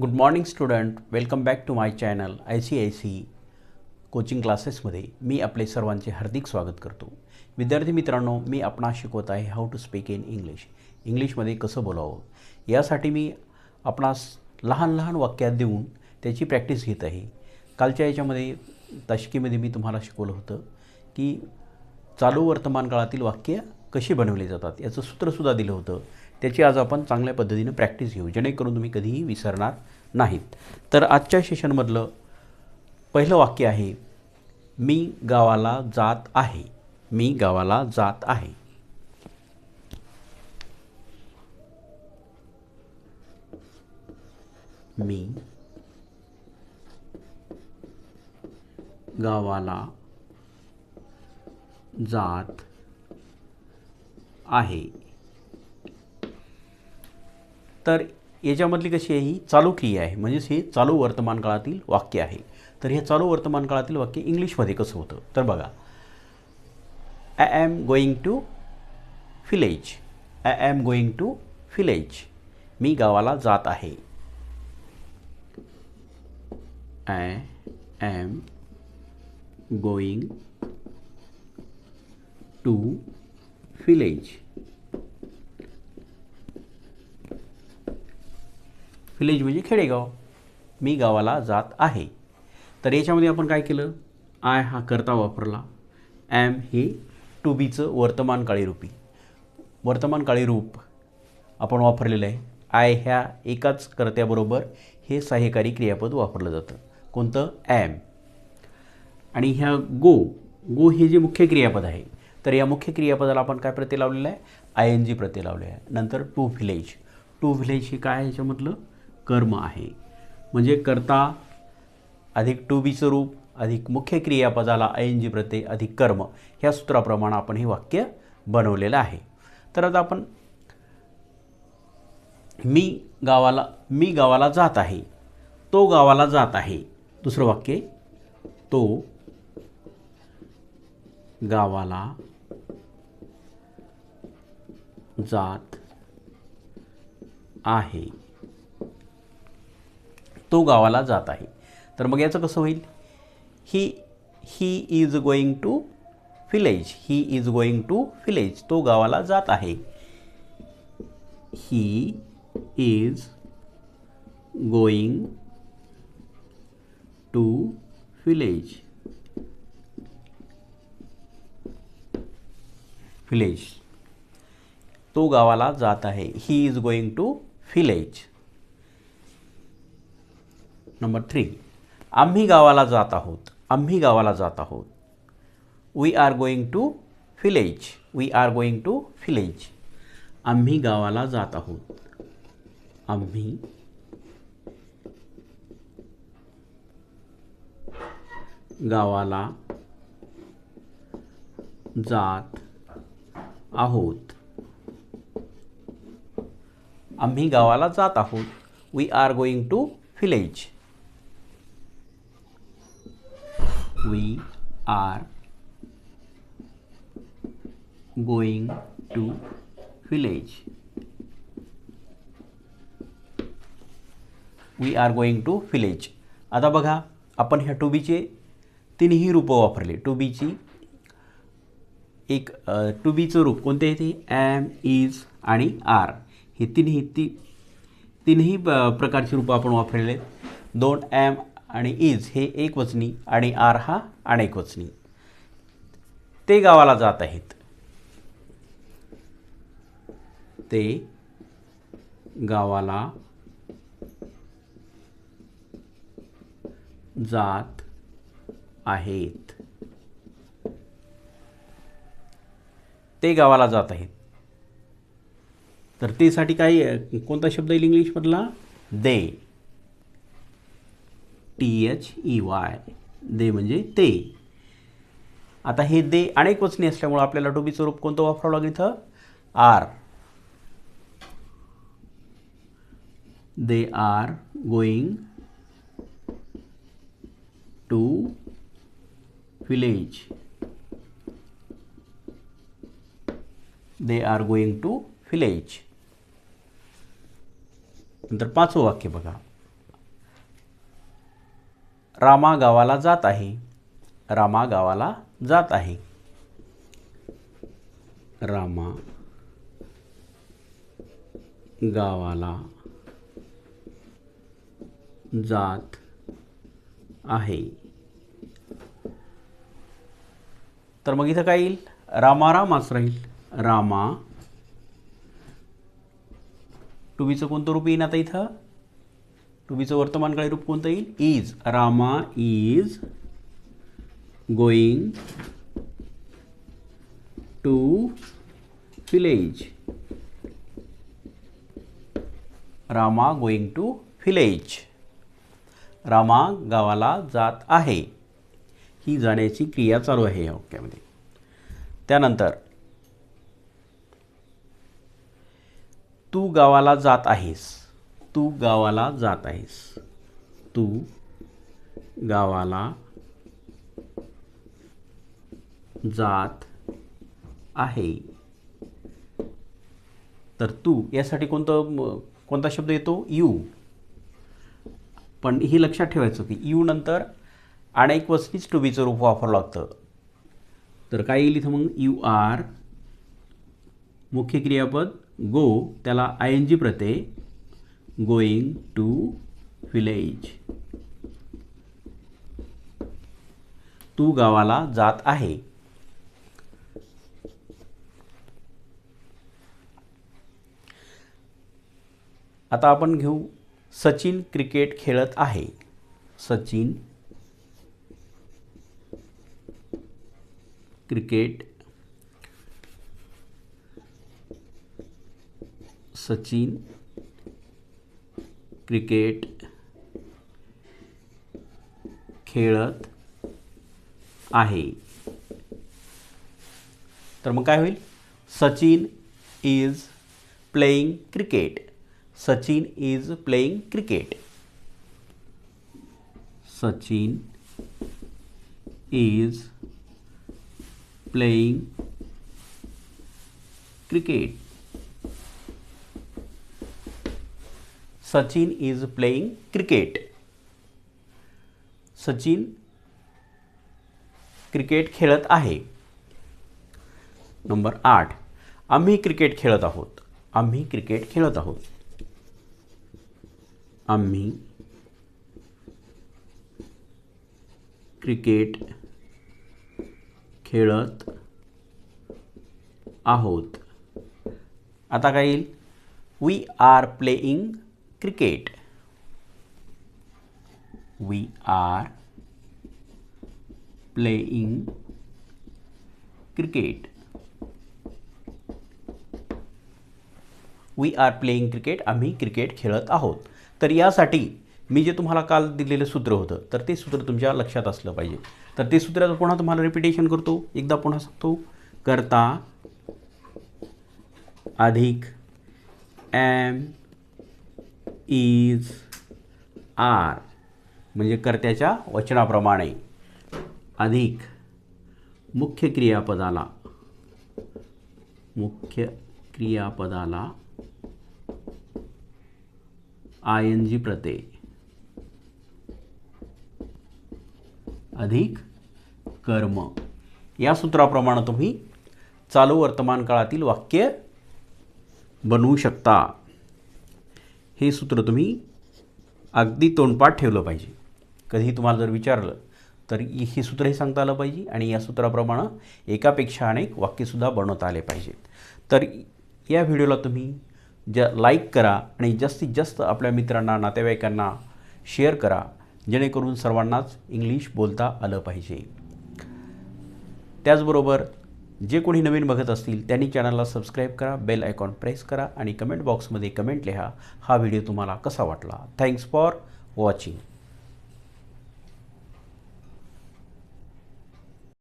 Good morning student, welcome back to my channel ICIC coaching क्लासेसमध्ये मी आपले सर्वांचे हार्दिक स्वागत करतो. विद्यार्थी मित्रांनो, मी आपणास शिकवत आहे how to speak in English. इंग्लिशमध्ये कसं बोलावं यासाठी मी आपणास लहान लहान वाक्यात देऊन त्याची प्रॅक्टिस घेत आहे. कालच्या याच्यामध्ये तासिकेमध्ये मी तुम्हाला शिकवलं होतं की चालू वर्तमान काळातील वाक्य कशी बनवली जातात याचं सूत्रसुद्धा दिलं होतं. त्याची आज आपण चांगल्या पद्धतीने प्रॅक्टिस घेऊ जेणेकरून तुम्ही कधीही विसरणार नाहीत. तर आजच्या सेशनमधलं पहिलं वाक्य आहे, मी गावाला जात आहे. मी गावाला जात आहे. मी गावाला जात आहे. तर याच्यामधली कशी आहे, ही चालू क्रिया आहे, म्हणजेच हे चालू वर्तमान काळातील वाक्य आहे. तर हे चालू वर्तमान काळातील वाक्य इंग्लिशमध्ये कसं होतं तर बघा, I am going to village. I am going to village. मी गावाला जात आहे. I am going to village. Village म्हणजे खेडेगाव. मी गावाला जात आहे. तर याच्यामध्ये आपण काय केलं, आय हा कर्ता वापरला, ॲम हे टू बीचं वर्तमानकाळी रूप आपण वापरलेलं आहे. आय ह्या एकाच कर्त्याबरोबर हे सहाय्यकारी क्रियापद वापरलं जातं. कोणतं? ॲम. आणि ह्या गो हे जे मुख्य क्रियापद आहे, तर या मुख्य क्रियापदाला आपण काय प्रत्यय लावलेला आहे? ING प्रत्यय लावले आहे. नंतर टू विलेज. टू विलेज हे काय आहे, ह्याच्यामधलं कर्म आहे. म्हणजे कर्ता अधिक टू बीचं रूप अधिक मुख्य क्रियापदाला ING प्रत्यय अधिक कर्म, ह्या सूत्राप्रमाणे आपण हे वाक्य बनवलेलं आहे. तर आता आपण मी गावाला जात आहे. तो गावाला जात आहे. दुसरं वाक्य, तो गावाला जात आहे. तो गावाला जात आहे. तर मग याचं कसं होईल, he is going to village. He is going to village. तो गावाला जात आहे. He is going to village. तो गावाला जात आहे. He is going to village. Number 3, आम्ही गावाला जात आहोत. आम्ही गावाला जात आहोत. We are going to village. We are going to village. आम्ही गावाला जात आहोत. आम्ही गावाला जात आहोत. आम्ही गावाला जात आहोत. We are going to village. We are going to village. We are going to village. आता बघा, आपण ह्या टू बीचे तिन्ही रूपं वापरले. टू बीची एक टू बीचं रूप कोणते आहे ते ॲम, इज आणि आर हे तिन्ही प्रकारची रूपं आपण वापरलेले. दोन ॲम आणि इज हे एकवचनी आणि आर हा अनेकवचनी. ते गावाला जात आहेत. ते गावाला जात आहेत. ते गावाला जात आहेत. तर तेसाठी काय कोणता शब्द येईल इंग्लिशमधला? दे. THEY. दे म्हणजे ते. आता हे दे अनेक वचनी असल्यामुळे आपल्याला टू बीचं रूप कोणतं वापरावं लागेल इथं? Are. They are going to village. They are going to village. नंतर पाचवं वाक्य बघा, रामा गावाला जात आहे. रामा गावाला जात आहे. रामा गावाला जात आहे. तर मग इथं काय येईल? रामा रामाच राहील. रामा टू बीचं कोणतं रूप येईल आता इथं? टू बीचं वर्तमानकाळी रूप कोणतं येईल? Is. Rama is going to village. Rama going to village. Rama गावाला जात आहे. ही जाण्याची क्रिया चालू आहे या वाक्यामध्ये. त्यानंतर तू गावाला जात आहेस. तू गावाला जात आहेस. तू गावाला जात आहे. तर तू यासाठी कोणता शब्द येतो? यू. पण ही लक्षात ठेवायचं की यू नंतर अनेक वचनीच टू बीचं रूप वापरावं लागतं. तर काय येईल इथं मग? यू आर मुख्य क्रियापद गो, त्याला ING Pratyaya, going to village. तू गावाला जात आहे. आता आपण घेऊ सचिन क्रिकेट खेळत आहे. सचिन क्रिकेट सचिन क्रिकेट खेळत आहे. तर मग काय होईल? Sachin is playing cricket. Sachin is playing cricket. Sachin is playing cricket. Sachin is playing cricket. Sachin cricket खेळत आहे. नंबर 8, आम्ही क्रिकेट खेळत आहोत. आम्ही क्रिकेट खेळत आहोत. आम्ही क्रिकेट खेळत आहोत. आता काय येईल? We are playing cricket. We are playing cricket. We are playing cricket. आम्ही क्रिकेट खेळत आहोत. तर यासाठी मी जे तुम्हाला काल दिलेलं सूत्र होतं, तर ते सूत्र तुमच्या लक्षात असलं पाहिजे. तर ते सूत्र पुन्हा तुम्हाला रिपिटेशन करतो. एकदा पुन्हा सांगतो. कर्ता अधिक एम इज आर, म्हणजे कर्त्याच्या वचनाप्रमाणे, अधिक मुख्य क्रियापदाला ING प्रत्यय, अधिक कर्म. या सूत्राप्रमाणे तुम्ही चालू वर्तमान काळातील वाक्य बनवू शकता. हे सूत्र तुम्ही अगदी तोंडपाठ ठेवलं पाहिजे. कधी तुम्हाला जर विचारलं तर हे सूत्रही सांगता आलं पाहिजे आणि या सूत्राप्रमाणे एकापेक्षा अनेक वाक्यसुद्धा बनवता आले पाहिजेत. तर या व्हिडिओला तुम्ही लाईक करा आणि जास्तीत जास्त आपल्या मित्रांना, नातेवाईकांना शेअर करा, जेणेकरून सर्वांनाच इंग्लिश बोलता आलं पाहिजे. त्याचबरोबर जे कोणी नवीन बघत असतील त्यांनी चॅनलला सबस्क्राईब करा, बेल आयकॉन प्रेस करा आणि कमेंट बॉक्समध्ये कमेंट लिहा हा व्हिडिओ तुम्हाला कसा वाटला. Thanks for watching.